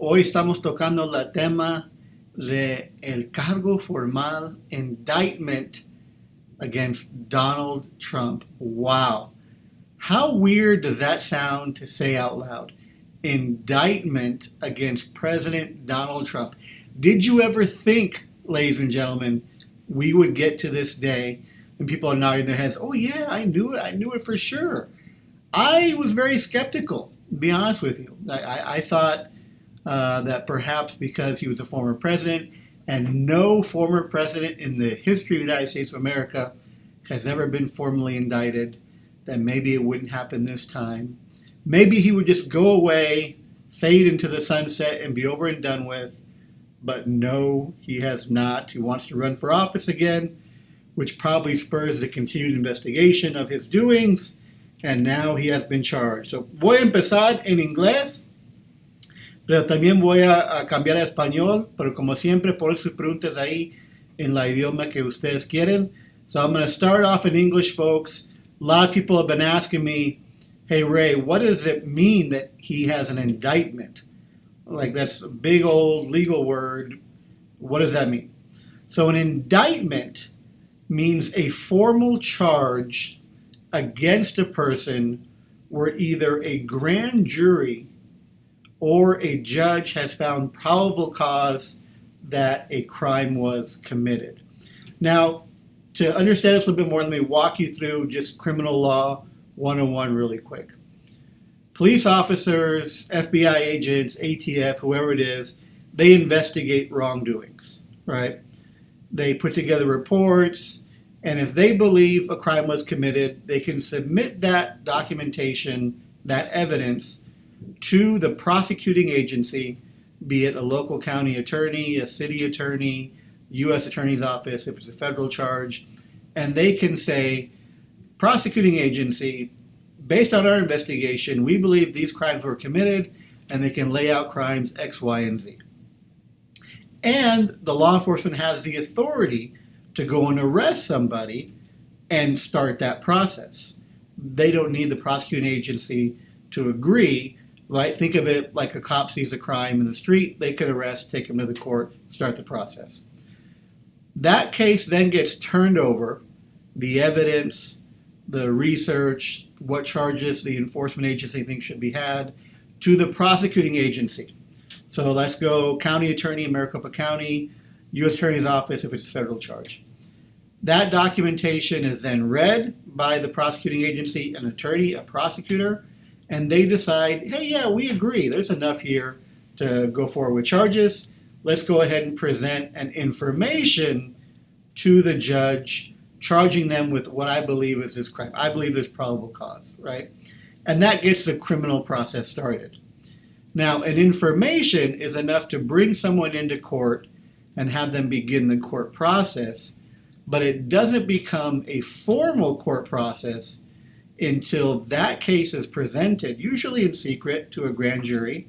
Hoy estamos tocando la tema de el cargo formal, indictment against Donald Trump. Wow. How weird does that sound to say out loud? Indictment against President Donald Trump. Did you ever think, ladies and gentlemen, we would get to this day and people are nodding their heads? Oh yeah, I knew it. I knew it for sure. I was very skeptical, to be honest with you. I thought that perhaps because he was a former president, and no former president in the history of the United States of America has ever been formally indicted, that maybe it wouldn't happen this time. Maybe he would just go away, fade into the sunset, and be over and done with. But no, he has not. He wants to run for office again, which probably spurs the continued investigation of his doings, and now he has been charged. So voy a empezar en inglés, pero también voy a cambiar a español, pero como siempre ponen sus preguntas ahí en la idioma que ustedes quieren. So I'm going to start off in English, folks. A lot of people have been asking me, hey Ray, what does it mean that he has an indictment? Like, that's a big old legal word. What does that mean? So an indictment means a formal charge against a person where either a grand jury or a judge has found probable cause that a crime was committed. Now, to understand this a little bit more, let me walk you through just criminal law 101 really quick. Police officers, FBI agents, ATF, whoever it is, they investigate wrongdoings, right? They put together reports, and if they believe a crime was committed, they can submit that documentation, that evidence, to the prosecuting agency, be it a local county attorney, a city attorney, U.S. Attorney's Office, if it's a federal charge, and they can say, prosecuting agency, based on our investigation, we believe these crimes were committed, and they can lay out crimes X, Y, and Z. And the law enforcement has the authority to go and arrest somebody and start that process. They don't need the prosecuting agency to agree, right? Think of it like a cop sees a crime in the street, they can arrest, take him to the court, start the process. That case then gets turned over, the evidence, the research, what charges the enforcement agency thinks should be had, to the prosecuting agency. So let's go county attorney in Maricopa County, U.S. Attorney's Office if it's a federal charge. That documentation is then read by the prosecuting agency, an attorney, a prosecutor, and they decide, hey, yeah, we agree, there's enough here to go forward with charges. Let's go ahead and present an information to the judge, charging them with what I believe is this crime. I believe there's probable cause, right? And that gets the criminal process started. Now, an information is enough to bring someone into court and have them begin the court process, but it doesn't become a formal court process until that case is presented, usually in secret, to a grand jury,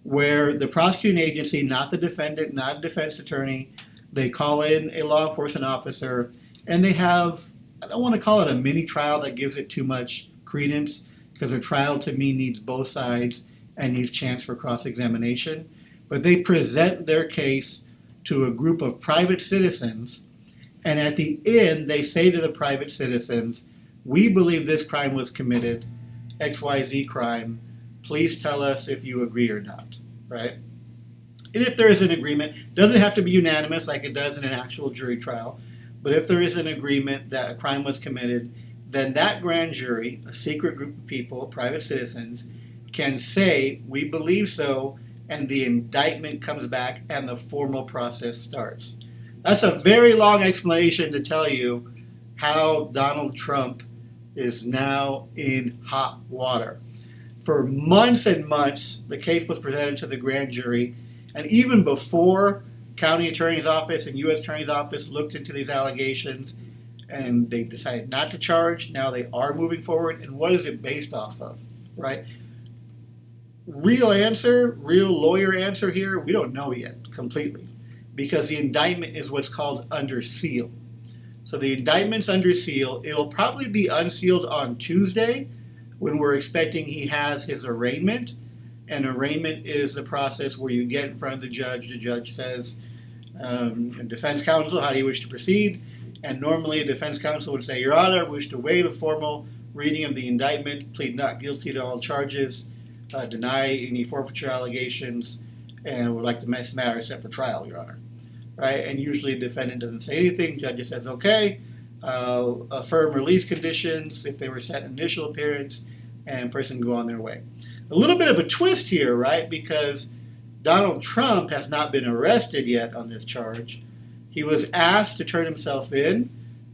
where the prosecuting agency, not the defendant, not a defense attorney, they call in a law enforcement officer, and they have, I don't want to call it a mini trial, that gives it too much credence, because a trial to me needs both sides and needs chance for cross-examination. But they present their case to a group of private citizens, and at the end they say to the private citizens, we believe this crime was committed, XYZ crime, please tell us if you agree or not, right? And if there is an agreement, doesn't have to be unanimous like it does in an actual jury trial, but if there is an agreement that a crime was committed, then that grand jury, a secret group of people, private citizens, can say, we believe so, and the indictment comes back and the formal process starts. That's a very long explanation to tell you how Donald Trump is now in hot water. For months and months, the case was presented to the grand jury, and even before county attorney's office and U.S. attorney's office looked into these allegations, and they decided not to charge. Now they are moving forward, and what is it based off of, right? Real answer, real lawyer answer here, we don't know yet completely, because the indictment is what's called under seal. So the indictment's under seal. It'll probably be unsealed on Tuesday, when we're expecting he has his arraignment. An arraignment is the process where you get in front of the judge. The judge says, defense counsel, how do you wish to proceed? And normally a defense counsel would say, Your Honor, I wish to waive a formal reading of the indictment, plead not guilty to all charges, deny any forfeiture allegations, and would like to this matter set for trial, Your Honor. Right? And usually the defendant doesn't say anything. Judge just says, okay, affirm release conditions if they were set in initial appearance, and person go on their way. A little bit of a twist here, right? Because Donald Trump has not been arrested yet on this charge. He was asked to turn himself in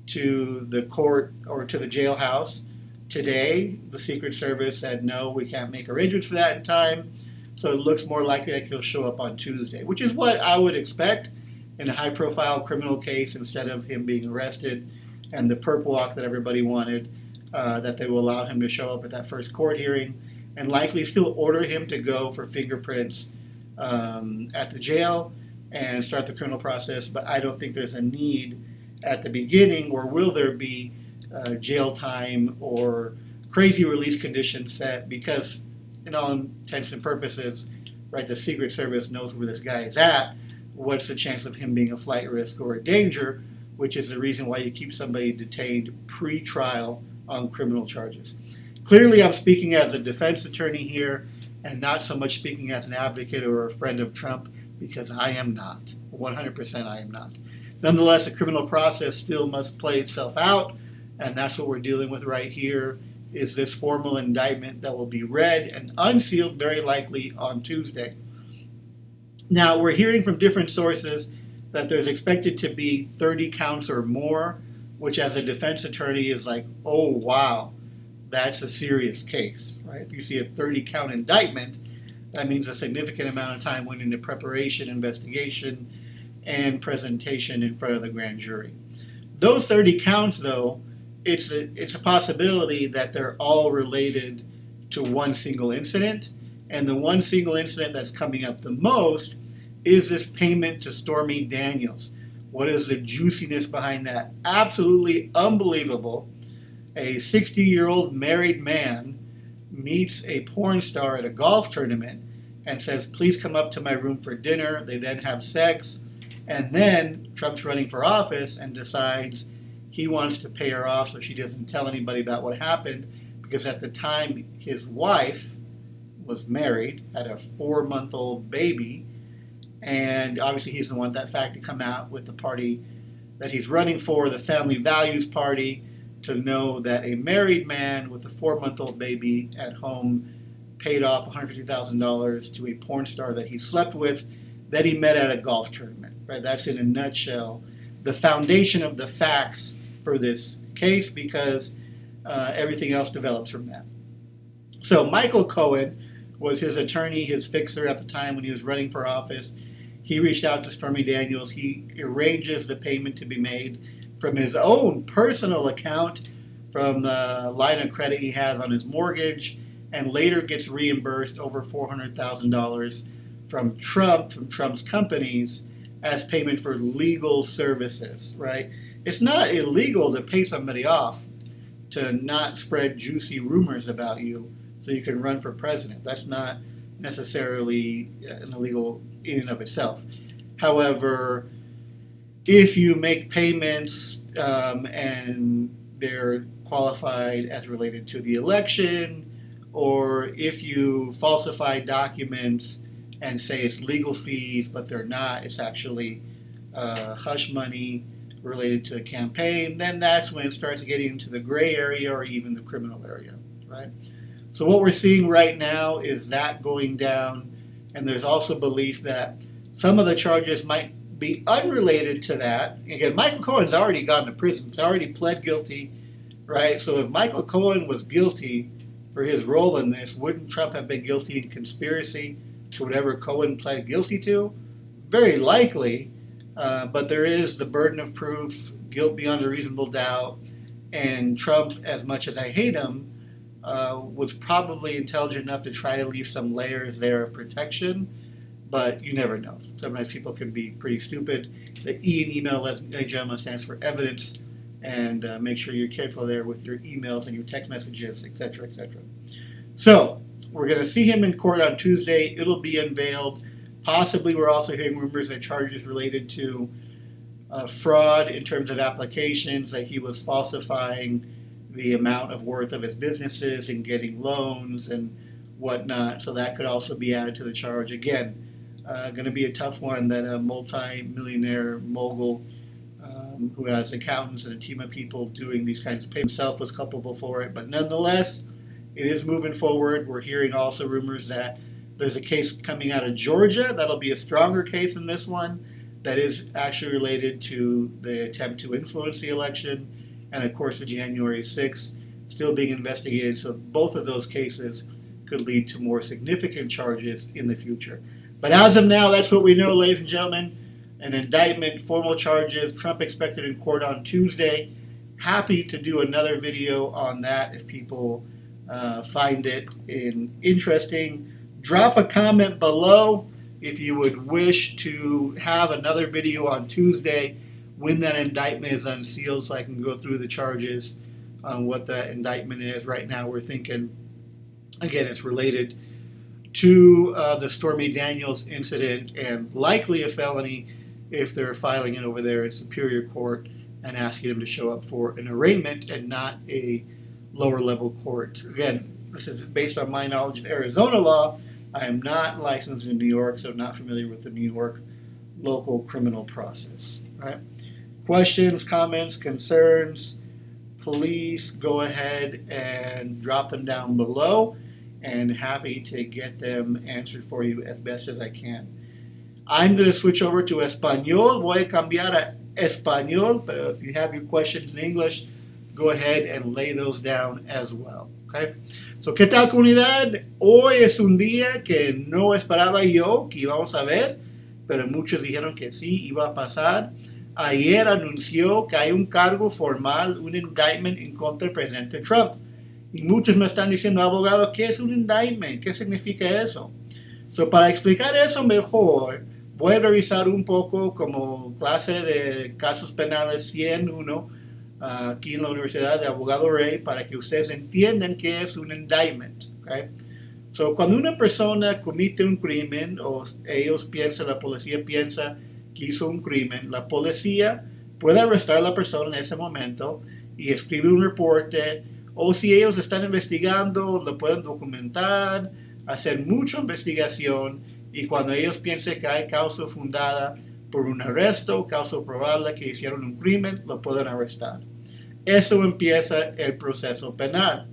to the court or to the jailhouse today. The Secret Service said, no, we can't make arrangements for that in time. So it looks more likely that he'll show up on Tuesday, which is what I would expect in a high-profile criminal case instead of him being arrested and the perp walk that everybody wanted, that they will allow him to show up at that first court hearing and likely still order him to go for fingerprints at the jail and start the criminal process. But I don't think there's a need at the beginning, or will there be jail time or crazy release conditions set, because in all intents and purposes, right, the Secret Service knows where this guy is at. What's the chance of him being a flight risk or a danger, which is the reason why you keep somebody detained pre-trial on criminal charges. Clearly, I'm speaking as a defense attorney here and not so much speaking as an advocate or a friend of Trump, because I am not. 100% I am not. Nonetheless, the criminal process still must play itself out, and that's what we're dealing with right here, is this formal indictment that will be read and unsealed very likely on Tuesday. Now, we're hearing from different sources that there's expected to be 30 counts or more, which as a defense attorney is like, oh, wow, that's a serious case, right? If you see a 30-count indictment, that means a significant amount of time went into preparation, investigation, and presentation in front of the grand jury. Those 30 counts, though, it's a possibility that they're all related to one single incident, and the one single incident that's coming up the most is this payment to Stormy Daniels. What is the juiciness behind that? Absolutely unbelievable. A 60-year-old married man meets a porn star at a golf tournament and says, please come up to my room for dinner. They then have sex. And then Trump's running for office and decides he wants to pay her off so she doesn't tell anybody about what happened, because at the time his wife was married, had a 4-month-old baby, and obviously he's the one that fact to come out with the party that he's running for, the Family Values Party, to know that a married man with a 4-month-old baby at home paid off $150,000 to a porn star that he slept with, that he met at a golf tournament. Right? That's in a nutshell the foundation of the facts for this case, because everything else develops from that. So Michael Cohen was his attorney, his fixer at the time when he was running for office. He reached out to Stormy Daniels. He arranges the payment to be made from his own personal account, from the line of credit he has on his mortgage, and later gets reimbursed over $400,000 from Trump's companies, as payment for legal services, right? It's not illegal to pay somebody off to not spread juicy rumors about you so you can run for president. That's not necessarily an illegal in and of itself. However, if you make payments and they're qualified as related to the election, or if you falsify documents and say it's legal fees, but they're not, it's actually hush money related to the campaign, then that's when it starts getting into the gray area or even the criminal area, right? So what we're seeing right now is that going down, and there's also belief that some of the charges might be unrelated to that. Again, Michael Cohen's already gone to prison. He's already pled guilty, right? So if Michael Cohen was guilty for his role in this, wouldn't Trump have been guilty in conspiracy to whatever Cohen pled guilty to? Very likely, but there is the burden of proof, guilt beyond a reasonable doubt, and Trump, as much as I hate him, was probably intelligent enough to try to leave some layers there of protection, but you never know. Sometimes people can be pretty stupid. The E in email, ladies and gentlemen, stands for evidence, and make sure you're careful there with your emails and your text messages, etc., etc. So, We're going to see him in court on Tuesday. It'll be unveiled. Possibly we're also hearing rumors that charges related to fraud in terms of applications, that he was falsifying the amount of worth of his businesses and getting loans and whatnot. So that could also be added to the charge. Again, going to be a tough one that a multi-millionaire mogul who has accountants and a team of people doing these kinds of payments himself was culpable for it. But nonetheless, it is moving forward. We're hearing also rumors that there's a case coming out of Georgia that'll be a stronger case than this one, that is actually related to the attempt to influence the election, and of course the January 6th still being investigated. So both of those cases could lead to more significant charges in the future. But as of now, that's what we know, ladies and gentlemen. An indictment, formal charges, Trump expected in court on Tuesday. Happy to do another video on that if people find it interesting. Drop a comment below if you would wish to have another video on Tuesday when that indictment is unsealed, so I can go through the charges on what that indictment is. Right now we're thinking, again, it's related to the Stormy Daniels incident and likely a felony if they're filing it over there in Superior Court and asking them to show up for an arraignment and not a lower level court. Again, this is based on my knowledge of Arizona law. I am not licensed in New York, so I'm not familiar with the New York local criminal process. All right? Questions, comments, concerns, please go ahead and drop them down below, and happy to get them answered for you as best as I can. I'm going to switch over to Español. Voy a cambiar a Español, but if you have your questions in English, go ahead and lay those down as well. Okay? So, ¿qué tal, comunidad? Hoy es un día que no esperaba yo que íbamos a ver, pero muchos dijeron que sí iba a pasar. Ayer anunció que hay un cargo formal, un indictment en contra del presidente Trump. Y muchos me están diciendo, abogado, ¿qué es un indictment? ¿Qué significa eso? So, para explicar eso mejor, voy a revisar un poco como clase de casos penales 101 aquí en la Universidad de Abogado Rey, para que ustedes entiendan qué es un indictment. Okay? So, cuando una persona comete un crimen, o ellos piensan, la policía piensa que hizo un crimen, la policía puede arrestar a la persona en ese momento y escribe un reporte, o si ellos están investigando, lo pueden documentar, hacer mucha investigación, y cuando ellos piensen que hay causa fundada por un arresto, causa probable que hicieron un crimen, lo pueden arrestar. Eso empieza el proceso penal.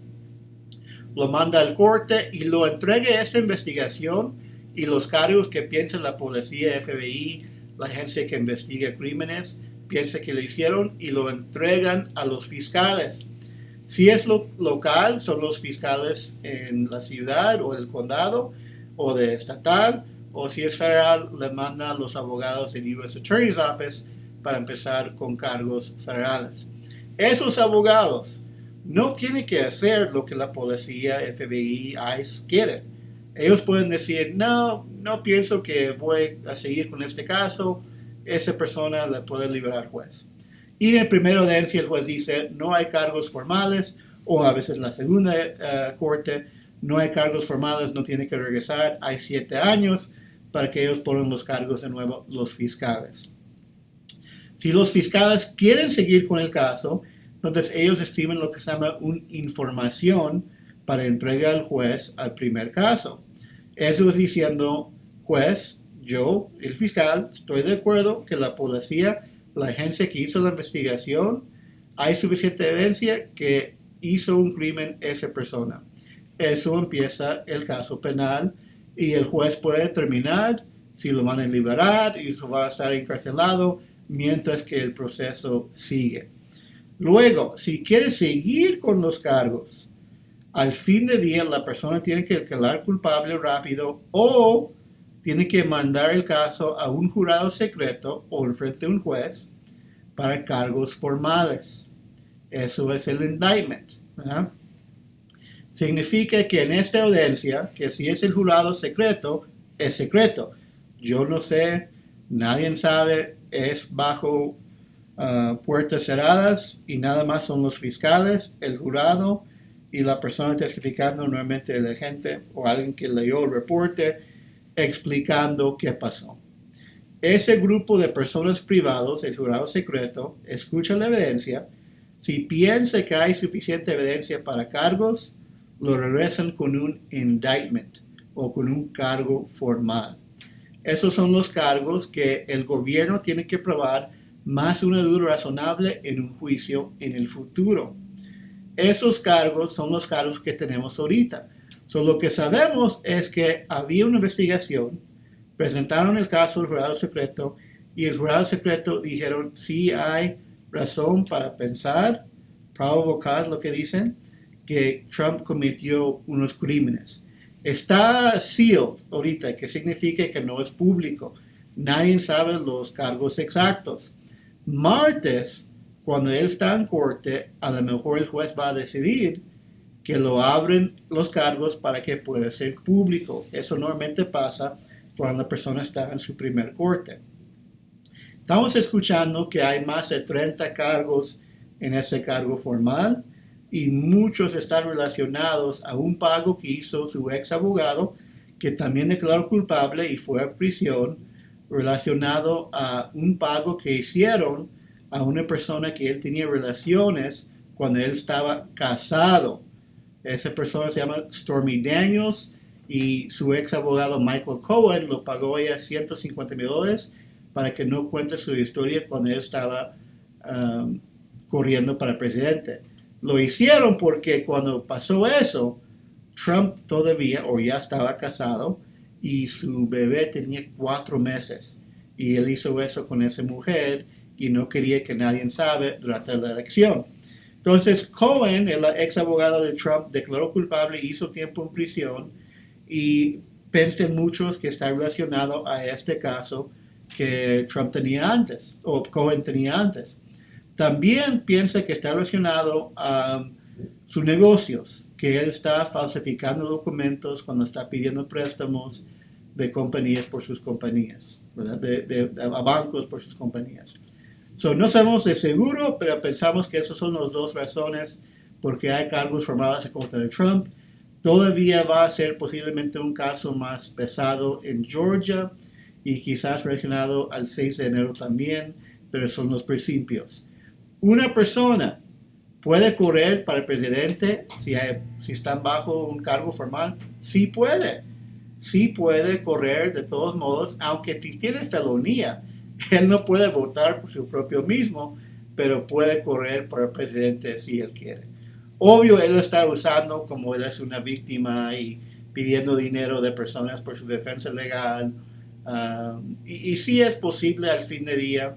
Lo manda al corte y lo entrega esta investigación y los cargos que piensa la policía, FBI, la agencia que investiga crímenes, piensa que le hicieron, y lo entregan a los fiscales. Si es local, son los fiscales en la ciudad o el condado o de estatal, o si es federal, le mandan a los abogados del U.S. Attorney's Office para empezar con cargos federales. Esos abogados no tienen que hacer lo que la policía, FBI, ICE quieren. Ellos pueden decir, no pienso que voy a seguir con este caso, esa persona la puede liberar al juez. Y en primera audiencia el juez dice, no hay cargos formales, o a veces en la segunda corte, no hay cargos formales, no tiene que regresar, hay 7 años para que ellos pongan los cargos de nuevo los fiscales. Si los fiscales quieren seguir con el caso, entonces ellos escriben lo que se llama una información para entregar al juez al primer caso. Eso es diciendo, juez, yo, el fiscal, estoy de acuerdo que la policía, la agencia que hizo la investigación, hay suficiente evidencia que hizo un crimen esa persona. Eso empieza el caso penal y el juez puede determinar si lo van a liberar y eso va a estar encarcelado mientras que el proceso sigue. Luego, si quiere seguir con los cargos, al fin de día la persona tiene que declarar culpable rápido o tiene que mandar el caso a un jurado secreto o en frente de un juez para cargos formales. Eso es el indictment. ¿Verdad? Significa que en esta audiencia, que si es el jurado secreto, es secreto. Yo no sé, nadie sabe, es bajo puertas cerradas y nada más son los fiscales, el jurado y la persona testificando nuevamente el agente o alguien que leyó el reporte explicando qué pasó. Ese grupo de personas privados, el jurado secreto, escucha la evidencia. Si piensa que hay suficiente evidencia para cargos, lo regresan con un indictment o con un cargo formal. Esos son los cargos que el gobierno tiene que probar más una duda razonable en un juicio en el futuro. Esos cargos son los cargos que tenemos ahorita. Lo que sabemos es que había una investigación, presentaron el caso al jurado secreto y el jurado secreto dijeron sí hay razón para pensar, probable cause lo que dicen, que Trump cometió unos crímenes. Está sealed ahorita, que significa que no es público. Nadie sabe los cargos exactos. Martes, cuando él está en corte, a lo mejor el juez va a decidir que lo abren los cargos para que pueda ser público. Eso normalmente pasa cuando la persona está en su primer corte. Estamos escuchando que hay más de 30 cargos en ese cargo formal y muchos están relacionados a un pago que hizo su ex abogado, que también declaró culpable y fue a prisión, relacionado a un pago que hicieron a una persona que él tenía relaciones cuando él estaba casado. Esa persona se llama Stormy Daniels y su ex abogado Michael Cohen lo pagó ella $150,000 para que no cuente su historia cuando él estaba corriendo para presidente. Lo hicieron porque cuando pasó eso, Trump todavía o ya estaba casado y su bebé tenía 4 meses. Y él hizo eso con esa mujer y no quería que nadie sabe durante la elección. Entonces Cohen, el ex abogado de Trump, declaró culpable, hizo tiempo en prisión y piensan muchos que está relacionado a este caso que Trump tenía antes o Cohen tenía antes. También piensa que está relacionado a sus negocios, que él está falsificando documentos cuando está pidiendo préstamos de compañías por sus compañías, ¿verdad? A bancos por sus compañías. No sabemos de seguro, pero pensamos que esas son las dos razones por qué hay cargos formales en contra de Trump. Todavía va a ser posiblemente un caso más pesado en Georgia y quizás relacionado al 6 de enero también, pero son los principios. Una persona puede correr para el presidente si están bajo un cargo formal. Sí puede. Sí puede correr de todos modos, aunque tiene felonía. Él no puede votar por su propio mismo, pero puede correr para el presidente si él quiere. Obvio, él lo está usando como él es una víctima y pidiendo dinero de personas por su defensa legal. Y sí es posible al fin de día,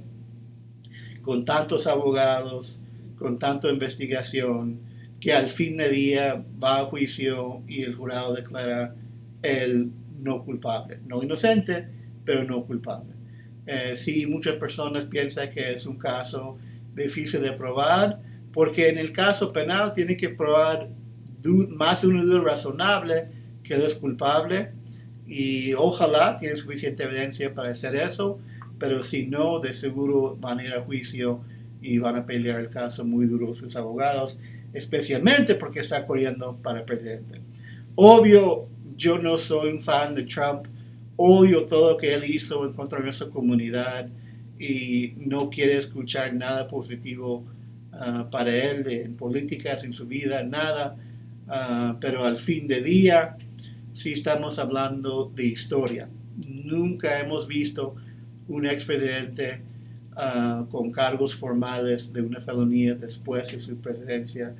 con tantos abogados, con tanta investigación, que al fin de día va a juicio y el jurado declara él no culpable. No inocente, pero no culpable. Sí, muchas personas piensan que es un caso difícil de probar, porque en el caso penal tiene que probar más de una duda razonable que él es culpable, y ojalá tiene suficiente evidencia para hacer eso, pero si no, de seguro van a ir a juicio y van a pelear el caso muy duro sus abogados, especialmente porque está corriendo para presidente. Obvio, yo no soy un fan de Trump, odio todo lo que él hizo en contra de nuestra comunidad y no quiero escuchar nada positivo para él en políticas, en su vida, nada, pero al fin de día sí estamos hablando de historia. Nunca hemos visto un expresidente con cargos formales de una felonía después de su presidencia,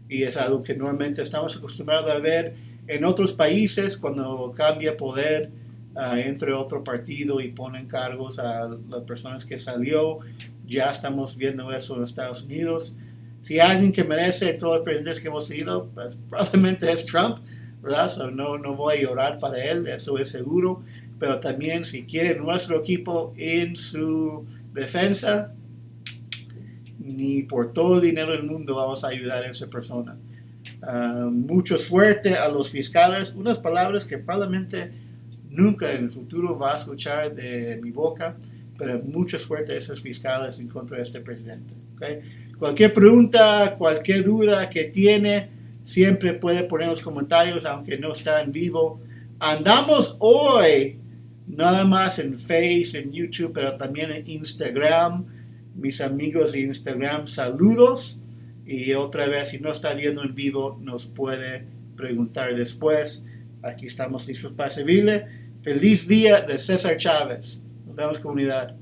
y es algo que normalmente estamos acostumbrados a ver en otros países cuando cambia poder entre otro partido y ponen cargos a las personas que salió. Ya estamos viendo eso en Estados Unidos. Si hay alguien que merece todos los presidentes que hemos tenido, pues probablemente es Trump, ¿verdad? No voy a llorar para él, eso es seguro. Pero también si quiere nuestro equipo en su defensa, ni por todo el dinero del mundo vamos a ayudar a esa persona. Mucho suerte a los fiscales, unas palabras que probablemente nunca en el futuro va a escuchar de mi boca, pero mucha suerte a esos fiscales en contra de este presidente. ¿Okay? Cualquier pregunta, cualquier duda que tiene, Siempre puede poner los comentarios, aunque no está en vivo. Andamos hoy nada más en Face, en YouTube, pero también en Instagram. Mis amigos de Instagram, saludos. Y otra vez, si no está viendo en vivo, nos puede preguntar después. Aquí estamos listos para servirle. Feliz día de César Chávez. Nos vemos, comunidad.